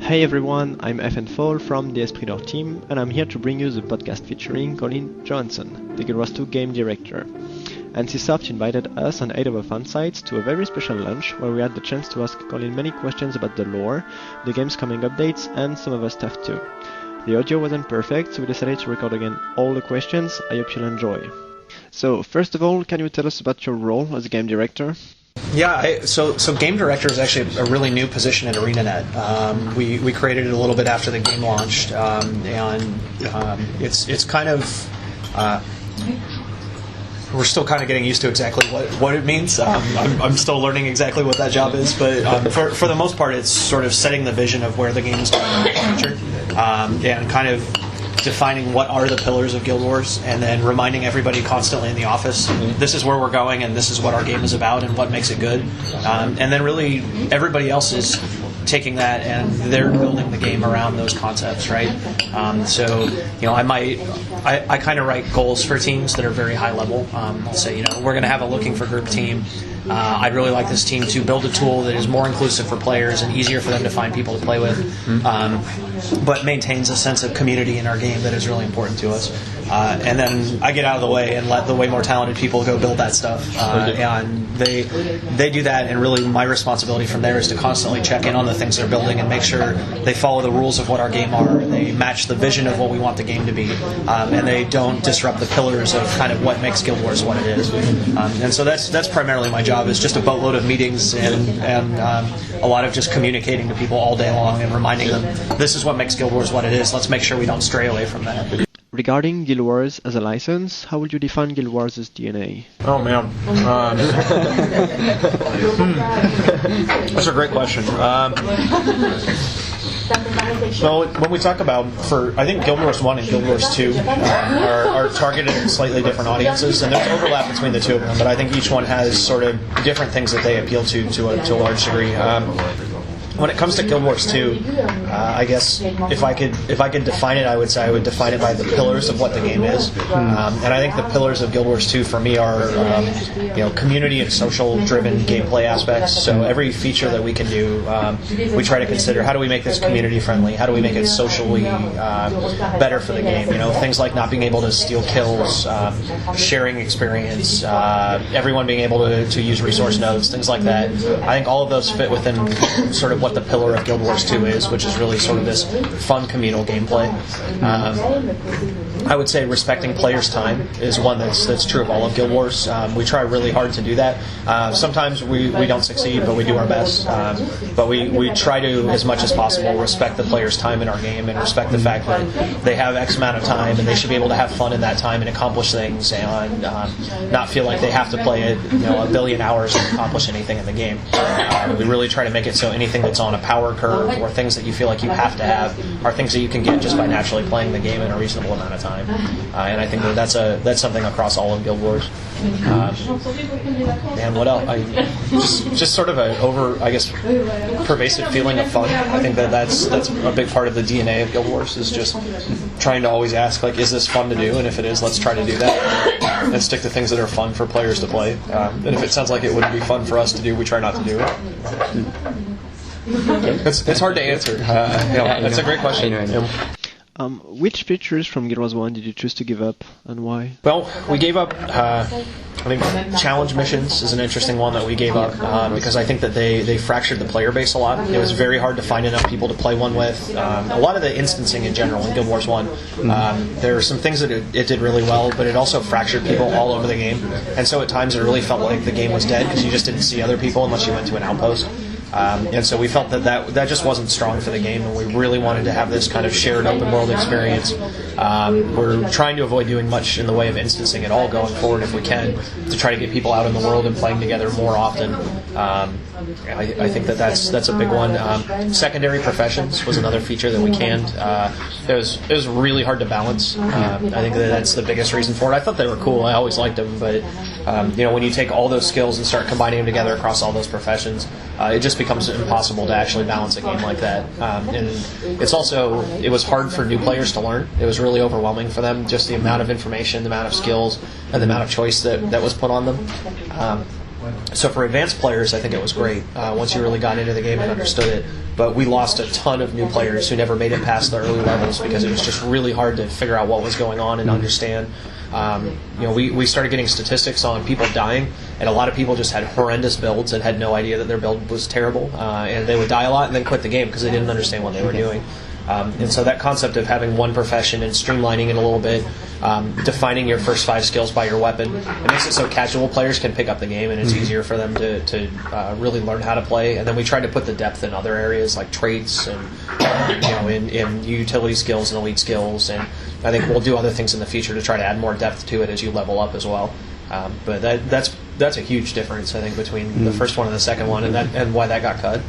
Hey everyone, I'm FN Fall from the Esprits team, and I'm here to bring you the podcast featuring Colin Johanson, the Guild Wars 2 game director. NCSoft invited us and 8 of our fansites to a very special lunch where we had the chance to ask Colin many questions about the lore, the game's coming updates, and some other stuff too. The audio wasn't perfect, so we decided to record again all the questions. I hope you'll enjoy. So, first of all, can you tell us about your role as a game director? Yeah, so game director is actually a really new position at ArenaNet. We created it a little bit after the game launched, and it's kind of we're still kind of getting used to exactly what it means. I'm still learning exactly what that job is, but for the most part, it's sort of setting the vision of where the game's going in the future, and kind of defining what are the pillars of Guild Wars, and then reminding everybody constantly in the office, this is where we're going, and this is what our game is about, and what makes it good. And then really everybody else is taking that and they're building the game around those concepts, right? So, I kind of write goals for teams that are very high level. I'll say, we're going to have a looking for group team. I'd really like this team to build a tool that is more inclusive for players and easier for them to find people to play with, but maintains a sense of community in our game that is really important to us. And then I get out of the way and let the way more talented people go build that stuff. And they do that, and really my responsibility from there is to constantly check in on the things they're building and make sure they follow the rules of what our game are, they match the vision of what we want the game to be, and they don't disrupt the pillars of kind of what makes Guild Wars what it is. And so that's primarily my job, is just a boatload of meetings and a lot of just communicating to people all day long and reminding them this is what makes Guild Wars what it is. Let's make sure we don't stray away from that. Regarding Guild Wars as a license, how would you define Guild Wars' DNA? Oh man, that's a great question. So when we talk about, I think Guild Wars 1 and Guild Wars 2 are targeted at slightly different audiences, and there's overlap between the two of them, but I think each one has sort of different things that they appeal to a large degree. When it comes to Guild Wars 2, I guess if I could define it, I would say I would define it by the pillars of what the game is. And I think the pillars of Guild Wars 2 for me are community and social-driven gameplay aspects. So every feature that we can do, we try to consider, how do we make this community-friendly? How do we make it socially better for the game? Things like not being able to steal kills, sharing experience, everyone being able to use resource nodes, things like that. I think all of those fit within sort of what the pillar of Guild Wars 2 is, which is really sort of this fun communal gameplay. I would say respecting players' time is one that's true of all of Guild Wars. We try really hard to do that. Sometimes we don't succeed, but we do our best. But we try to, as much as possible, respect the players' time in our game and respect the fact that they have X amount of time and they should be able to have fun in that time and accomplish things and not feel like they have to play it a billion hours to accomplish anything in the game. We really try to make it so anything that's on a power curve or things that you feel like you have to have are things that you can get just by naturally playing the game in a reasonable amount of time. And I think that's something across all of Guild Wars. And what else? Just sort of a pervasive feeling of fun. I think that's a big part of the DNA of Guild Wars, is just trying to always ask, is this fun to do? And if it is, let's try to do that and stick to things that are fun for players to play. And if it sounds like it wouldn't be fun for us to do, we try not to do it. It's hard to answer. That's a great question. Which features from Guild Wars 1 did you choose to give up, and why? Well, we gave up, I think challenge missions is an interesting one that we gave up, because I think that they fractured the player base a lot. It was very hard to find enough people to play one with. A lot of the instancing in general in Guild Wars 1, there are some things that it did really well, but it also fractured people all over the game. And so at times it really felt like the game was dead, because you just didn't see other people unless you went to an outpost. And so we felt that just wasn't strong for the game, and we really wanted to have this kind of shared open world experience. We're trying to avoid doing much in the way of instancing at all going forward if we can, to try to get people out in the world and playing together more often. I think that's a big one. Secondary professions was another feature that we canned. It was really hard to balance. I think that's the biggest reason for it. I thought they were cool. I always liked them, but when you take all those skills and start combining them together across all those professions, it just becomes impossible to actually balance a game like that. And it was hard for new players to learn. It was really overwhelming for them, just the amount of information, the amount of skills, and the amount of choice that was put on them. So for advanced players, I think it was great once you really got into the game and understood it. But we lost a ton of new players who never made it past the early levels because it was just really hard to figure out what was going on and understand. We started getting statistics on people dying, and a lot of people just had horrendous builds and had no idea that their build was terrible, and they would die a lot and then quit the game because they didn't understand what they were doing. And so that concept of having one profession and streamlining it a little bit, defining your first 5 skills by your weapon, it makes it so casual players can pick up the game and it's easier for them to really learn how to play. And then we tried to put the depth in other areas like traits and in utility skills and elite skills. And I think we'll do other things in the future to try to add more depth to it as you level up as well. But that's a huge difference, I think, between the first one and the second one, and why that got cut.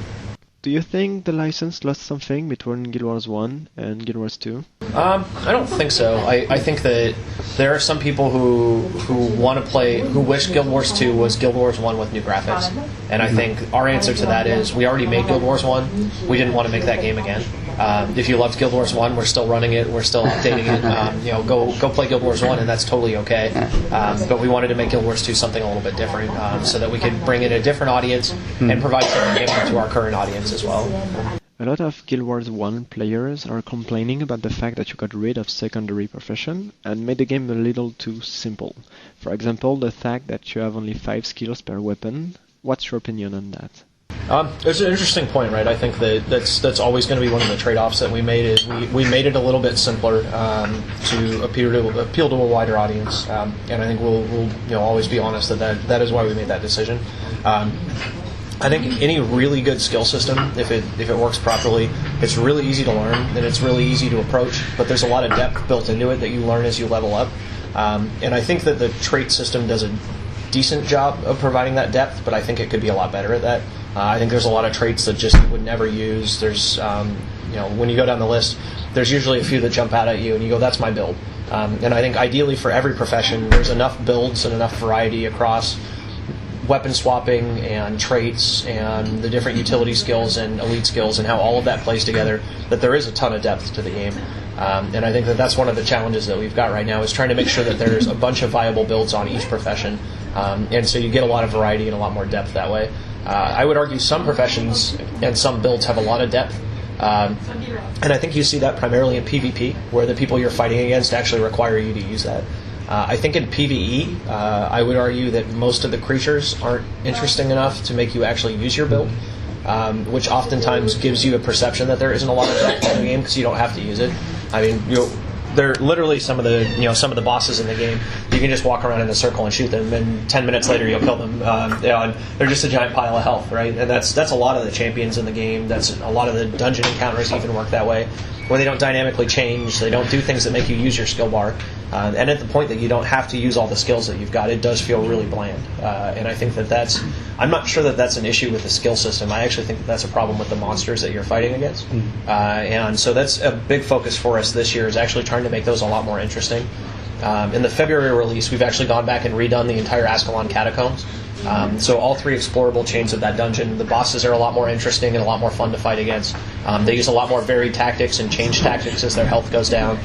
Do you think the license lost something between Guild Wars 1 and Guild Wars 2? I don't think so. I think that there are some people who want to play, who wish Guild Wars 2 was Guild Wars 1 with new graphics. And I think our answer to that is we already made Guild Wars 1. We didn't want to make that game again. If you loved Guild Wars 1, we're still running it. We're still updating it. Go play Guild Wars 1, and that's totally okay. But we wanted to make Guild Wars 2 something a little bit different, so that we could bring in a different audience and provide something different to our current audience as well. A lot of Guild Wars 1 players are complaining about the fact that you got rid of secondary profession and made the game a little too simple. For example, the fact that you have only 5 skills per weapon. What's your opinion on that? It's an interesting point, right? I think that's always going to be one of the trade-offs that we made. Is we made it a little bit simpler to appeal to a wider audience, and I think we'll always be honest that is why we made that decision. I think any really good skill system, if it works properly, it's really easy to learn and it's really easy to approach. But there's a lot of depth built into it that you learn as you level up, and I think that the trait system does a decent job of providing that depth. But I think it could be a lot better at that. I think there's a lot of traits that just would never use. There's, when you go down the list, there's usually a few that jump out at you, and you go, "That's my build." And I think ideally for every profession, there's enough builds and enough variety across weapon swapping and traits and the different utility skills and elite skills and how all of that plays together, that there is a ton of depth to the game. And I think that that's one of the challenges that we've got right now, is trying to make sure that there's a bunch of viable builds on each profession. And so you get a lot of variety and a lot more depth that way. I would argue some professions and some builds have a lot of depth. And I think you see that primarily in PvP, where the people you're fighting against actually require you to use that. I think in PvE, I would argue that most of the creatures aren't interesting enough to make you actually use your build, which oftentimes gives you a perception that there isn't a lot of depth in the game because you don't have to use it. I mean, they're literally some of the bosses in the game. You can just walk around in a circle and shoot them, and 10 minutes later you'll kill them. And they're just a giant pile of health, right? And that's a lot of the champions in the game. That's a lot of the dungeon encounters even work that way, where they don't dynamically change. They don't do things that make you use your skill bar. And at the point that you don't have to use all the skills that you've got, it does feel really bland. And I think I'm not sure that that's an issue with the skill system. I actually think that's a problem with the monsters that you're fighting against. And so that's a big focus for us this year, is actually trying to make those a lot more interesting. In the February release, we've actually gone back and redone the entire Ascalon catacombs. So all 3 explorable chains of that dungeon, the bosses are a lot more interesting and a lot more fun to fight against. They use a lot more varied tactics and change tactics as their health goes down.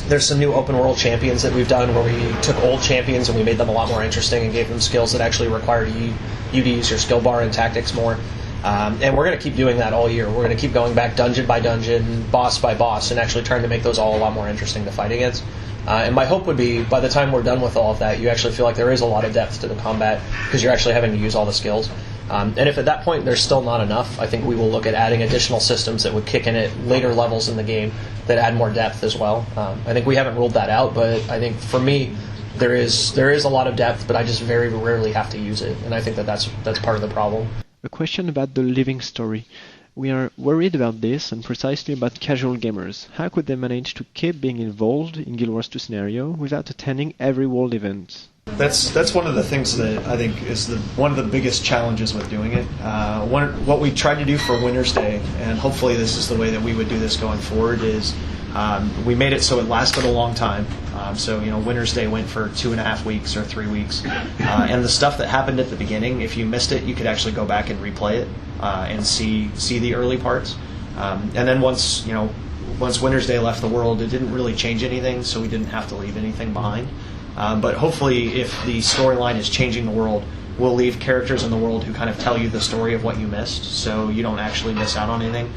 There's some new open world champions that we've done, where we took old champions and we made them a lot more interesting and gave them skills that actually required you to use your skill bar and tactics more. And we're going to keep doing that all year. We're going to keep going back dungeon by dungeon, boss by boss, and actually trying to make those all a lot more interesting to fight against. And my hope would be, by the time we're done with all of that, you actually feel like there is a lot of depth to the combat, because you're actually having to use all the skills. And if at that point there's still not enough, I think we will look at adding additional systems that would kick in at later levels in the game that add more depth as well. I think we haven't ruled that out, but I think for me, there is a lot of depth, but I just very rarely have to use it, and I think that's part of the problem. A question about the living story. We are worried about this, and precisely about casual gamers. How could they manage to keep being involved in Guild Wars 2 scenario without attending every world event? That's one of the things that I think is one of the biggest challenges with doing it. What we tried to do for Winter's Day, and hopefully this is the way that we would do this going forward, is we made it so it lasted a long time. So Winter's Day went for 2.5 weeks or 3 weeks, and the stuff that happened at the beginning, if you missed it, you could actually go back and replay it and see the early parts. And then once Winter's Day left the world, it didn't really change anything, so we didn't have to leave anything behind. But hopefully, if the storyline is changing the world, we'll leave characters in the world who kind of tell you the story of what you missed, so you don't actually miss out on anything.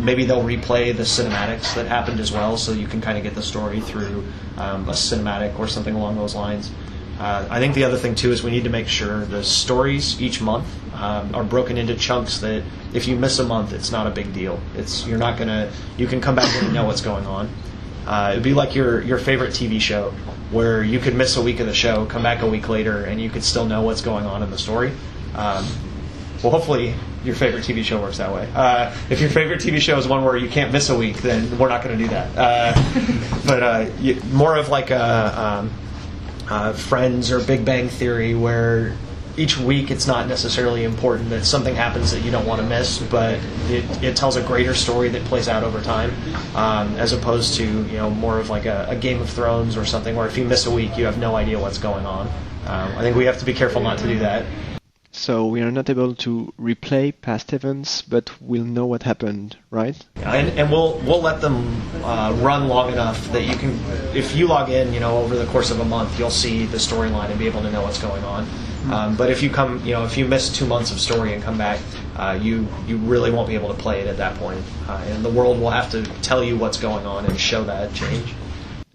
Maybe they'll replay the cinematics that happened as well, so you can kind of get the story through a cinematic or something along those lines. I think the other thing too is we need to make sure the stories each month are broken into chunks that if you miss a month, it's not a big deal. You can come back and know what's going on. It'd be like your favorite TV show, where you could miss a week of the show, come back a week later, and you could still know what's going on in the story. Well, hopefully your favorite TV show works that way. If your favorite TV show is one where you can't miss a week, then we're not going to do that. But more of like Friends or Big Bang Theory, where each week it's not necessarily important that something happens that you don't want to miss, but it tells a greater story that plays out over time, as opposed to more of like a Game of Thrones or something where if you miss a week you have no idea what's going on. I think we have to be careful not to do that. So we are not able to replay past events, but we'll know what happened, right? And we'll let them run long enough that you can, if you log in, over the course of a month, you'll see the storyline and be able to know what's going on. But if you miss 2 months of story and come back, you really won't be able to play it at that point. And the world will have to tell you what's going on and show that change.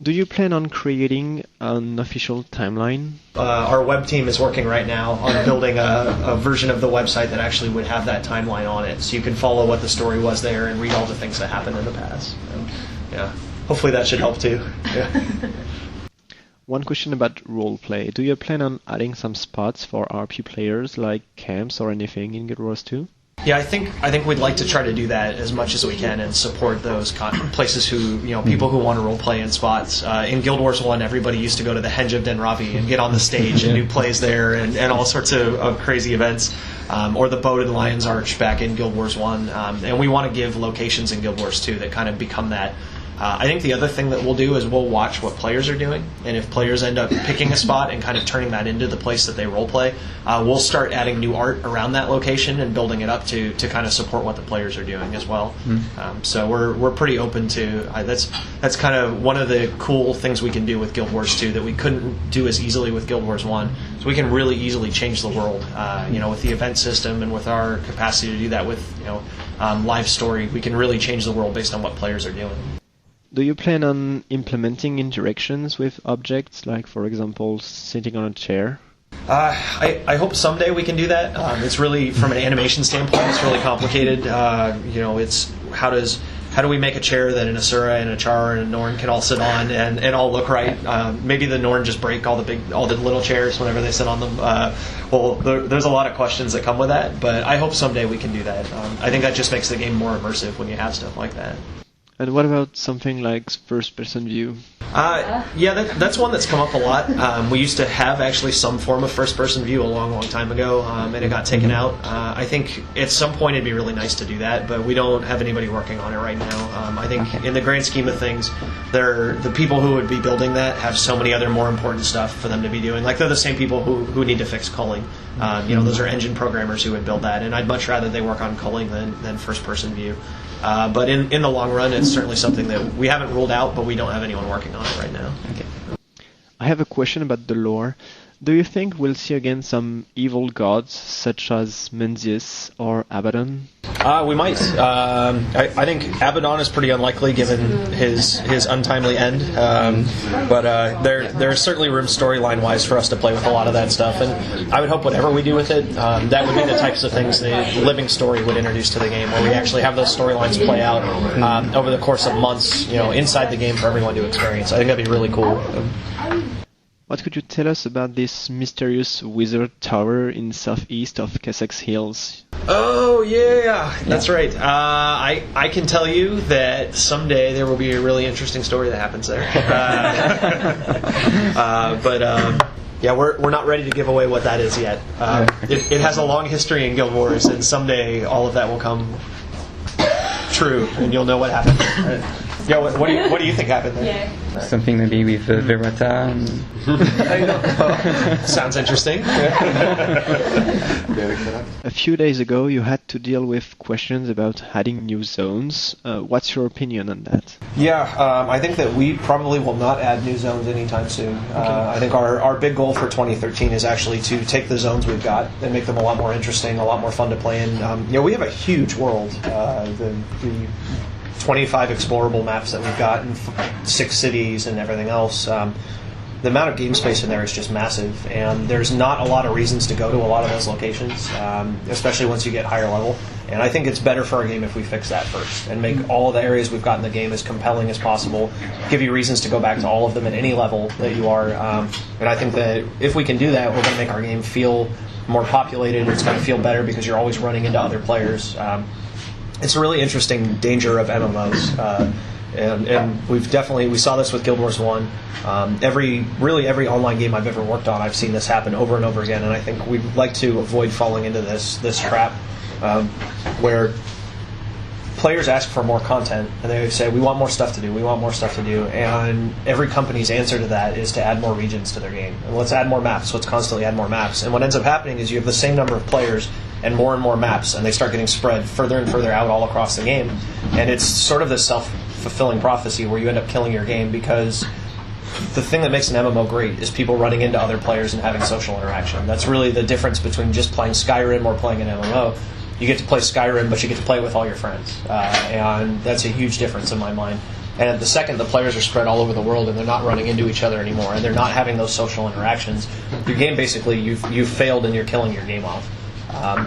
Do you plan on creating an official timeline? Our web team is working right now on building a version of the website that actually would have that timeline on it, so you can follow what the story was there and read all the things that happened in the past. And, hopefully that should help too. Yeah. One question about roleplay. Do you plan on adding some spots for RP players, like camps or anything in Guild Wars 2? Yeah, I think we'd like to try to do that as much as we can and support those places who, people who want to role play in spots. In Guild Wars 1, everybody used to go to the Henge of Denravi and get on the stage and do plays there and all sorts of crazy events. Or the Boated Lion's Arch back in Guild Wars 1. And we want to give locations in Guild Wars 2 that kind of become that. I think the other thing that we'll do is we'll watch what players are doing, and if players end up picking a spot and kind of turning that into the place that they roleplay, we'll start adding new art around that location and building it up to kind of support what the players are doing as well. So we're pretty open to that's kind of one of the cool things we can do with Guild Wars 2 that we couldn't do as easily with Guild Wars 1. So we can really easily change the world, with the event system and with our capacity to do that with live story. We can really change the world based on what players are doing. Do you plan on implementing interactions with objects, like, for example, sitting on a chair? I hope someday we can do that. It's really, from an animation standpoint, it's really complicated. It's how do we make a chair that an Asura and a Char and a Norn can all sit on and all look right? Maybe the Norn just break all the little chairs whenever they sit on them. There's a lot of questions that come with that, but I hope someday we can do that. I think that just makes the game more immersive when you have stuff like that. And what about something like first-person view? That's one that's come up a lot. We used to have actually some form of first-person view a long, long time ago, and it got taken out. I think at some point it'd be really nice to do that, but we don't have anybody working on it right now. I think in the grand scheme of things, the people who would be building that have so many other more important stuff for them to be doing. Like, they're the same people who need to fix culling. Those are engine programmers who would build that, and I'd much rather they work on culling than first-person view. But in the long run, it's certainly something that we haven't ruled out, but we don't have anyone working on it right now. Okay. I have a question about the lore. Do you think we'll see again some evil gods, such as Menzies or Abaddon? We might. I think Abaddon is pretty unlikely given his untimely end. But there's certainly room storyline-wise for us to play with a lot of that stuff. And I would hope whatever we do with it, that would be the types of things the living story would introduce to the game, where we actually have those storylines play out over the course of months, inside the game for everyone to experience. I think that'd be really cool. What could you tell us about this mysterious wizard tower in southeast of Kessex Hills? Oh, yeah, that's right. I can tell you that someday there will be a really interesting story that happens there. We're not ready to give away what that is yet. It has a long history in Guild Wars, and someday all of that will come true, and you'll know what happened. Yeah, what do you think happened there? Yeah. Something maybe with Verata. Sounds interesting. A few days ago, you had to deal with questions about adding new zones. What's your opinion on that? Yeah, I think that we probably will not add new zones anytime soon. I think our big goal for 2013 is actually to take the zones we've got and make them a lot more interesting, a lot more fun to play in. We have a huge world. The 25 explorable maps that we've got in 6 cities and everything else. The amount of game space in there is just massive, and there's not a lot of reasons to go to a lot of those locations, especially once you get higher level. And I think it's better for our game if we fix that first and make all of the areas we've got in the game as compelling as possible, give you reasons to go back to all of them at any level that you are. And I think that if we can do that, we're going to make our game feel more populated. It's going to feel better because you're always running into other players. It's a really interesting danger of MMOs. And we saw this with Guild Wars 1. Every online game I've ever worked on, I've seen this happen over and over again, and I think we'd like to avoid falling into this trap where players ask for more content, and they say, we want more stuff to do, and every company's answer to that is to add more regions to their game. And let's add more maps, let's constantly add more maps. And what ends up happening is you have the same number of players and more maps, and they start getting spread further and further out all across the game. And it's sort of this self-fulfilling prophecy where you end up killing your game, because the thing that makes an MMO great is people running into other players and having social interaction. That's really the difference between just playing Skyrim or playing an MMO. You get to play Skyrim, but you get to play with all your friends. And that's a huge difference in my mind. And the second the players are spread all over the world and they're not running into each other anymore and they're not having those social interactions, your game basically, you've failed and you're killing your game off.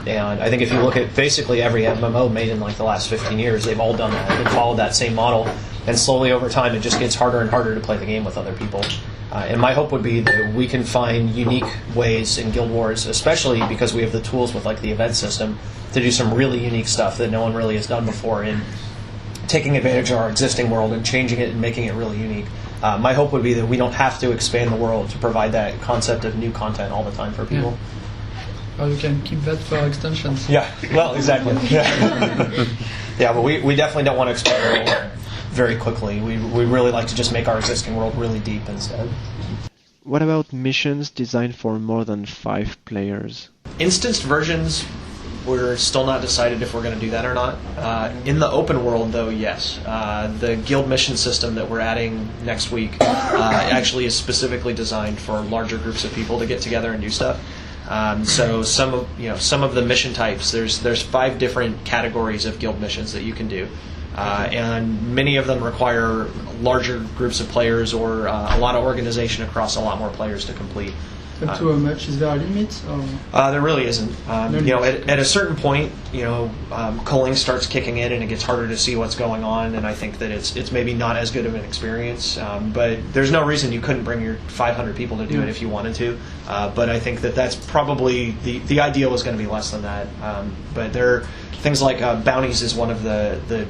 And I think if you look at basically every MMO made in like the last 15 years, they've all done that and followed that same model. And slowly over time, it just gets harder and harder to play the game with other people. And my hope would be that we can find unique ways in Guild Wars, especially because we have the tools with like the event system, to do some really unique stuff that no one really has done before in taking advantage of our existing world and changing it and making it really unique. My hope would be that we don't have to expand the world to provide that concept of new content all the time for people. Or you can keep that for extensions. Yeah, well, exactly. Yeah, but we definitely don't want to expand the world very quickly. We really like to just make our existing world really deep instead. What about missions designed for more than 5 players? Instanced versions, we're still not decided if we're going to do that or not. In the open world, though, yes. The guild mission system that we're adding next week actually is specifically designed for larger groups of people to get together and do stuff. So some of the mission types, there's 5 different categories of guild missions that you can do. And many of them require larger groups of players or a lot of organization across a lot more players to complete. Up to how much? Is there a limit? There really isn't. At a certain point, culling starts kicking in and it gets harder to see what's going on, and I think that it's maybe not as good of an experience. But there's no reason you couldn't bring your 500 people to do it if you wanted to. But I think that's probably the ideal is going to be less than that. But there are things like bounties is one of the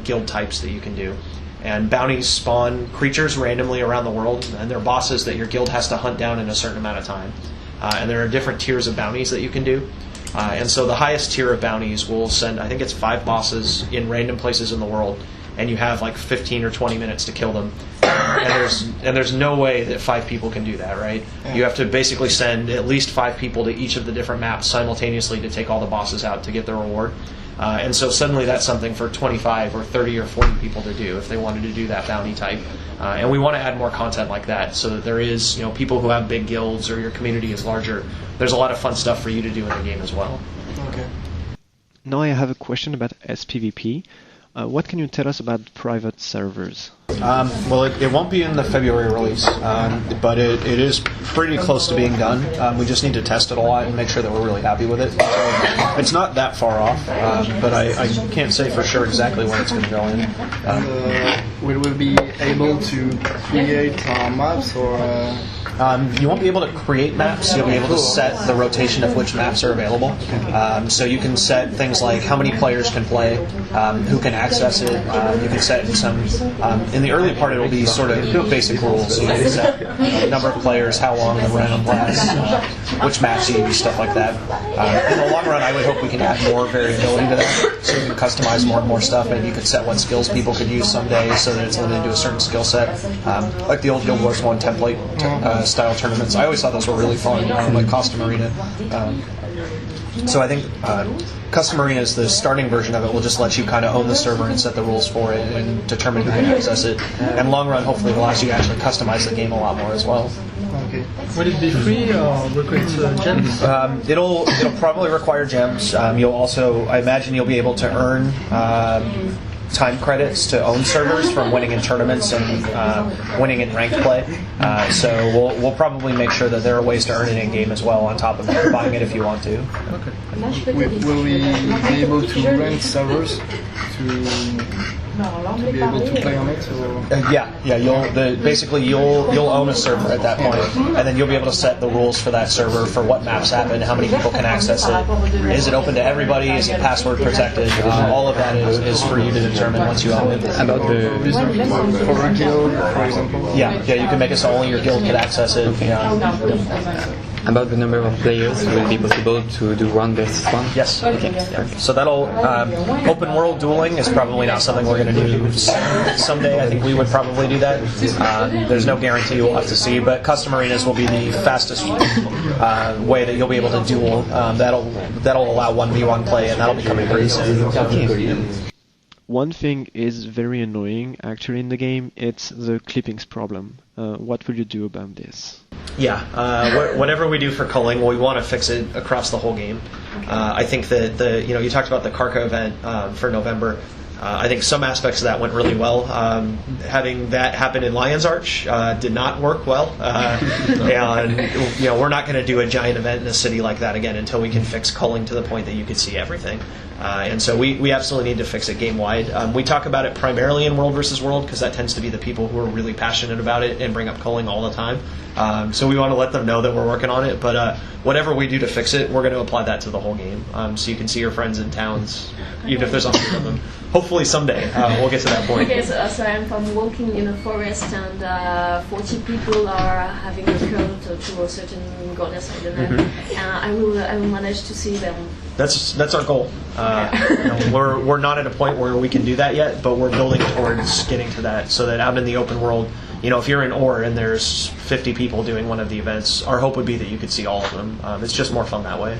guild types that you can do. And bounties spawn creatures randomly around the world, and they're bosses that your guild has to hunt down in a certain amount of time. And there are different tiers of bounties that you can do. And so the highest tier of bounties will send, I think it's 5 bosses in random places in the world, and you have like 15 or 20 minutes to kill them. And there's no way that 5 people can do that, right? You have to basically send at least 5 people to each of the different maps simultaneously to take all the bosses out to get the reward. And so suddenly that's something for 25 or 30 or 40 people to do if they wanted to do that bounty type. And we want to add more content like that so that there is, people who have big guilds or your community is larger. There's a lot of fun stuff for you to do in the game as well. Okay. Now I have a question about SPVP. What can you tell us about private servers? Well, it won't be in the February release, but it is pretty close to being done. We just need to test it a lot and make sure that we're really happy with it. So it's not that far off, but I can't say for sure exactly when it's going to go in. Will we be able to create maps or? You won't be able to create maps. You'll be able to set the rotation of which maps are available. So you can set things like how many players can play, who can access it. You can set some. In the early part, it'll be sort of basic rules. So you can set number of players, how long the round lasts, which maps you use, stuff like that. In the long run, I would hope we can add more variability to that, so you can customize more and more stuff. Maybe you could set what skills people could use someday so that it's limited to a certain skill set. Like the old Guild Wars 1 template style tournaments. I always thought those were really fun, like Custom Arena. So I think Custom Arena is the starting version of it. Will just let you kind of own the server and set the rules for it and determine who can access it. And long run, hopefully, it allows you to actually customize the game a lot more as well. Okay. Would it be free or require gems? It'll probably require gems. You'll also, I imagine, you'll be able to earn time credits to own servers from winning in tournaments and winning in ranked play. So we'll probably make sure that there are ways to earn it in game as well, on top of buying it if you want to. Okay. Will we be able to rent servers to be able to play on it? You'll own a server at that point, and then you'll be able to set the rules for that server, for what maps happen, how many people can access it, is it open to everybody, is it password protected, all of that is for you to determine once you own it. About the For a guild, for example? Yeah, you can make it so only your guild can access it. About the number of players, will it be possible to do 1 versus 1? Yes. Okay. Yeah. So that'll open world dueling is probably not something we're going to do someday. I think we would probably do that. There's no guarantee, we'll have to see. But custom arenas will be the fastest way that you'll be able to duel. That'll allow 1v1 play, and that'll be coming pretty soon. One thing is very annoying actually in the game. It's the clippings problem. What will you do about this? Yeah, whatever we do for culling, we want to fix it across the whole game. I think that you talked about the Karka event for November. I think some aspects of that went really well. Having that happen in Lion's Arch did not work well, and we're not going to do a giant event in a city like that again until we can fix culling to the point that you can see everything. And so we absolutely need to fix it game-wide. We talk about it primarily in World versus World because that tends to be the people who are really passionate about it and bring up culling all the time. So we want to let them know that we're working on it. But whatever we do to fix it, we're going to apply that to the whole game. So you can see your friends in towns, even if there's 100 of them. Hopefully someday we'll get to that point. Okay, so I'm walking in a forest and 40 people are having a cult to a certain goddess, I don't know. I will manage to see them. That's our goal. We're not at a point where we can do that yet, but we're building towards getting to that, so that out in the open world, if you're in Or and there's 50 people doing one of the events, our hope would be that you could see all of them. It's just more fun that way.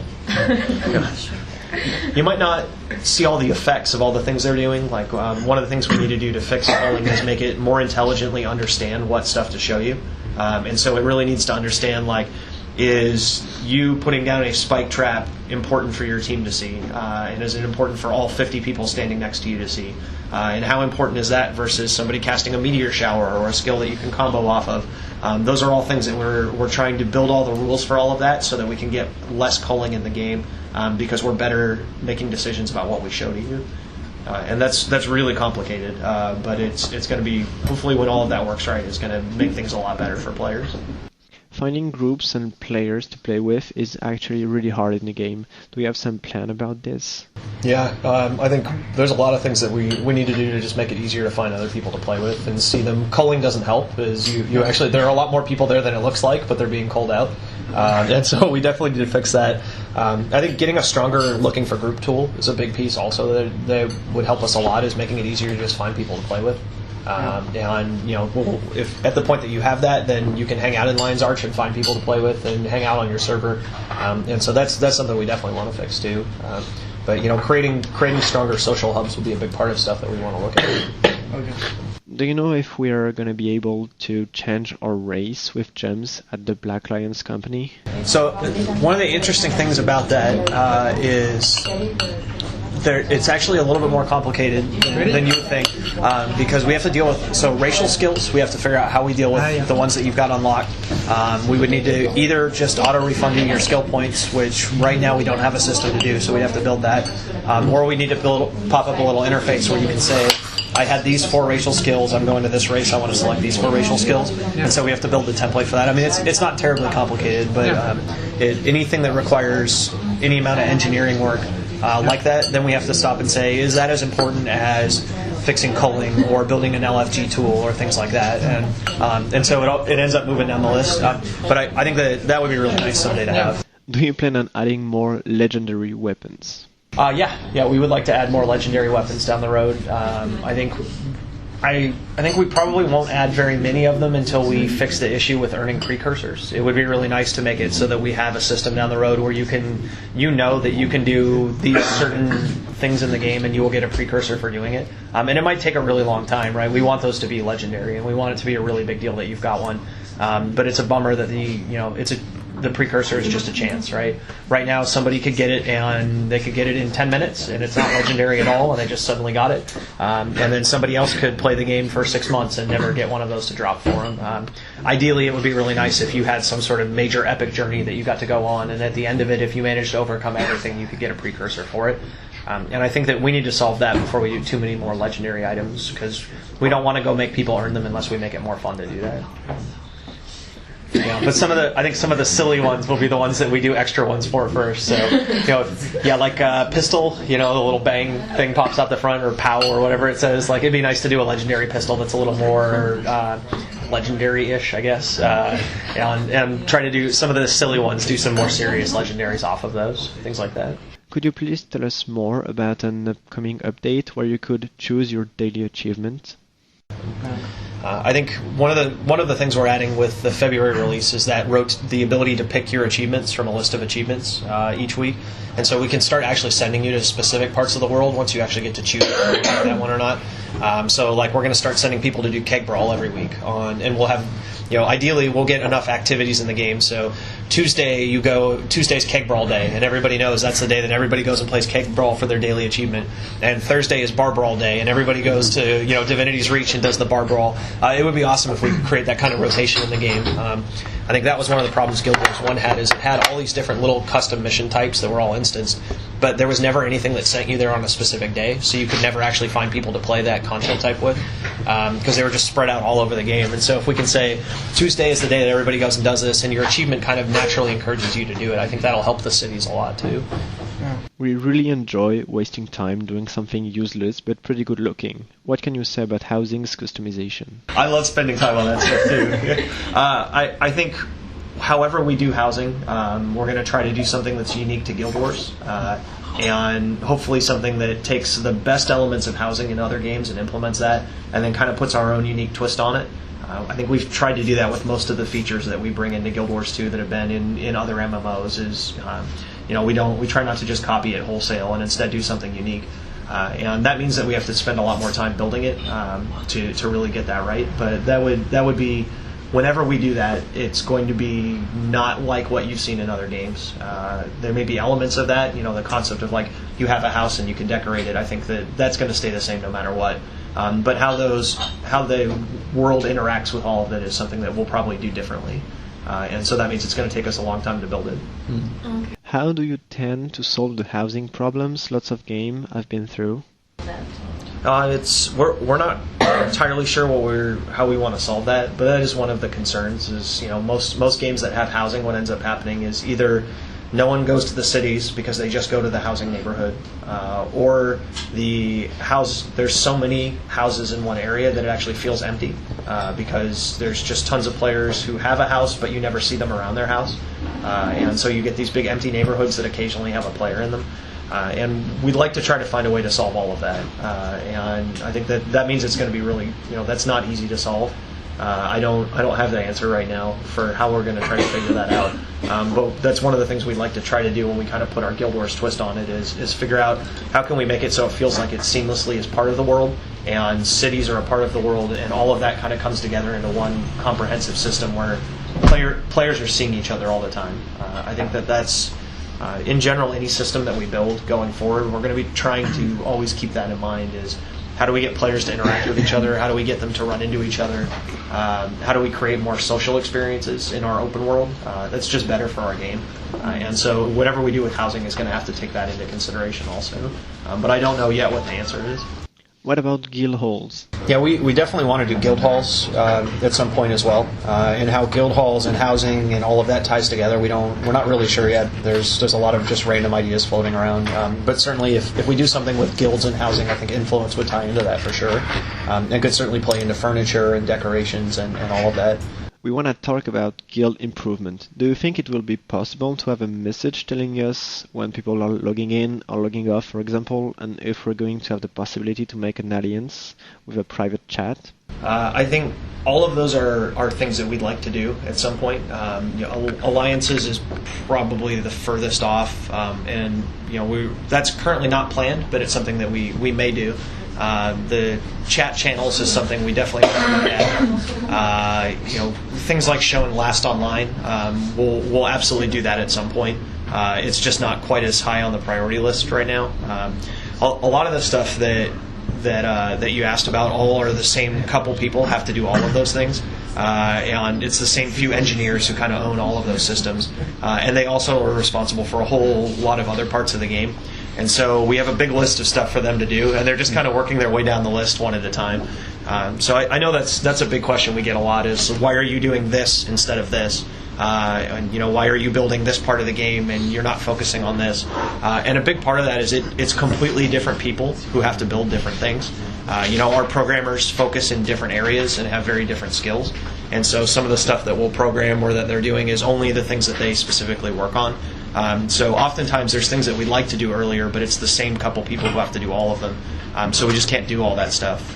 You might not see all the effects of all the things they're doing. Like one of the things we need to do to fix culling is make it more intelligently understand what stuff to show you. And so it really needs to understand, is you putting down a spike trap important for your team to see? And is it important for all 50 people standing next to you to see? And how important is that versus somebody casting a meteor shower or a skill that you can combo off of? Those are all things that we're trying to build all the rules for all of that so that we can get less culling in the game because we're better making decisions about what we show to you. And that's really complicated, but it's going to be, hopefully when all of that works right, it's going to make things a lot better for players. Finding groups and players to play with is actually really hard in the game. Do we have some plan about this? Yeah, I think there's a lot of things that we need to do to just make it easier to find other people to play with and see them. Culling doesn't help, is you actually, there are a lot more people there than it looks like, but they're being culled out. And so we definitely need to fix that. I think getting a stronger looking for group tool is a big piece also that would help us a lot, is making it easier to just find people to play with. If at the point that you have that, then you can hang out in Lion's Arch and find people to play with and hang out on your server. And so that's something we definitely want to fix too. But creating stronger social hubs will be a big part of stuff that we want to look at. Okay. Do you know if we are going to be able to change our race with gems at the Black Lions company? So one of the interesting things about that is it's actually a little bit more complicated than you would think, because we have to deal with racial skills. We have to figure out how we deal with the ones that you've got unlocked. We would need to either just auto-refund you your skill points, which right now we don't have a system to do, so we have to build that, or we need to pop up a little interface where you can say, I had these 4 racial skills, I'm going to this race, I want to select these 4 racial skills. And so we have to build the template for that. I mean, it's not terribly complicated, but anything that requires any amount of engineering work like that, then we have to stop and say, is that as important as fixing culling or building an LFG tool or things like that? And so it ends up moving down the list. But I think that would be really nice someday to have. Do you plan on adding more legendary weapons? Yeah, we would like to add more legendary weapons down the road. I think we probably won't add very many of them until we fix the issue with earning precursors. It would be really nice to make it so that we have a system down the road where you know that you can do these certain things in the game and you will get a precursor for doing it. And it might take a really long time, right? We want those to be legendary and we want it to be a really big deal that you've got one. But it's a bummer that the precursor is just a chance, right? Right now, somebody could get it and they could get it in 10 minutes and it's not legendary at all and they just suddenly got it. And then somebody else could play the game for 6 months and never get one of those to drop for them. Ideally, it would be really nice if you had some sort of major epic journey that you got to go on, and at the end of it, if you managed to overcome everything, you could get a precursor for it. And I think that we need to solve that before we do too many more legendary items, because we don't want to go make people earn them unless we make it more fun to do that. Yeah, but I think some of the silly ones will be the ones that we do extra ones for first. So, like pistol, the little bang thing pops out the front, or pow, or whatever it says. Like, it'd be nice to do a legendary pistol that's a little more legendary-ish, I guess. And try to do some of the silly ones, do some more serious legendaries off of those, things like that. Could you please tell us more about an upcoming update where you could choose your daily achievement? I think one of the things we're adding with the February release is that the ability to pick your achievements from a list of achievements each week, and so we can start actually sending you to specific parts of the world once you actually get to choose whether you do that one or not. So like we're going to start sending people to do keg brawl every week and we'll have. Ideally, we'll get enough activities in the game. So Tuesday's keg brawl day, and everybody knows that's the day that everybody goes and plays keg brawl for their daily achievement. And Thursday is bar brawl day, and everybody goes to Divinity's Reach and does the bar brawl. It would be awesome if we could create that kind of rotation in the game. I think that was one of the problems Guild Wars 1 had, is it had all these different little custom mission types that were all instanced, but there was never anything that sent you there on a specific day, so you could never actually find people to play that content type with, because they were just spread out all over the game. And so if we can say Tuesday is the day that everybody goes and does this, and your achievement kind of naturally encourages you to do it, I think that'll help the cities a lot too. We really enjoy wasting time doing something useless but pretty good looking. What can you say about housing's customization? I love spending time on that stuff too. I think however we do housing, we're going to try to do something that's unique to Guild Wars, and hopefully something that takes the best elements of housing in other games and implements that, and then kind of puts our own unique twist on it. I think we've tried to do that with most of the features that we bring into Guild Wars 2 that have been in other MMOs. We try not to just copy it wholesale and instead do something unique. And that means that we have to spend a lot more time building it to really get that right. But that would be, whenever we do that, it's going to be not like what you've seen in other games. There may be elements of that, the concept of like you have a house and you can decorate it. I think that's going to stay the same no matter what. But how the world interacts with all of it is something that we'll probably do differently. And so that means it's going to take us a long time to build it. Okay. How do you tend to solve the housing problems lots of games have been through? We're not entirely sure how we want to solve that, but that is one of the concerns. Is most games that have housing, what ends up happening is either no one goes to the cities because they just go to the housing neighborhood, or there's so many houses in one area that it actually feels empty because there's just tons of players who have a house but you never see them around their house, and so you get these big empty neighborhoods that occasionally have a player in them. And we'd like to try to find a way to solve all of that, and I think that means it's going to be really, that's not easy to solve. I don't have the answer right now for how we're going to try to figure that out. But that's one of the things we'd like to try to do when we kind of put our Guild Wars twist on it is figure out how can we make it so it feels like it seamlessly is part of the world, and cities are a part of the world, and all of that kind of comes together into one comprehensive system where players are seeing each other all the time. I think that's in general any system that we build going forward, we're going to be trying to always keep that in mind. Is how do we get players to interact with each other? How do we get them to run into each other? How do we create more social experiences in our open world? That's just better for our game. And so whatever we do with housing is going to have to take that into consideration also. But I don't know yet what the answer is. What about guild halls? Yeah, we definitely want to do guild halls at some point as well, and how guild halls and housing and all of that ties together. We're not really sure yet. There's a lot of just random ideas floating around, but certainly if we do something with guilds and housing, I think influence would tie into that for sure. It could certainly play into furniture and decorations and all of that. we want to talk about guild improvement. Do you think it will be possible to have a message telling us when people are logging in or logging off, for example, and if we're going to have the possibility to make an alliance with a private chat? I think all of those are things that we'd like to do at some point. Alliances is probably the furthest off, and that's currently not planned, but it's something that we may do. The chat channels is something we definitely want to look at. Things like showing last online, we'll absolutely do that at some point. It's just not quite as high on the priority list right now. A lot of the stuff that you asked about, all are the same couple people have to do all of those things, and it's the same few engineers who kind of own all of those systems, and they also are responsible for a whole lot of other parts of the game. And so we have a big list of stuff for them to do, and they're just kind of working their way down the list one at a time. So I know that's a big question we get a lot, is why are you doing this instead of this? And why are you building this part of the game and you're not focusing on this? And a big part of that is it's completely different people who have to build different things. Our programmers focus in different areas and have very different skills. And so some of the stuff that we'll program or that they're doing is only the things that they specifically work on. So oftentimes there's things that we'd like to do earlier, but it's the same couple people who have to do all of them. So we just can't do all that stuff.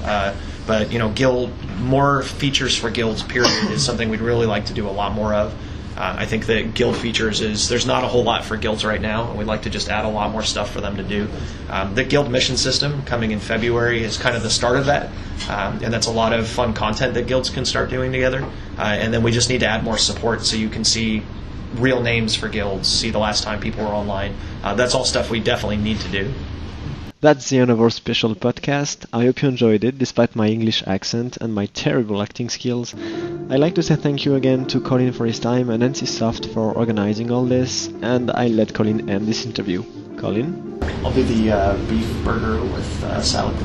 But guild, more features for guilds, period, is something we'd really like to do a lot more of. I think that guild features there's not a whole lot for guilds right now, and we'd like to just add a lot more stuff for them to do. The guild mission system coming in February is kind of the start of that, and that's a lot of fun content that guilds can start doing together. And then we just need to add more support so you can see real names for guilds, see the last time people were online. That's all stuff we definitely need to do. That's the end of our special podcast. I hope you enjoyed it, despite my English accent and my terrible acting skills. I'd like to say thank you again to Colin for his time and NCSoft for organizing all this, and I'll let Colin end this interview. Colin? I'll do the beef burger with salad.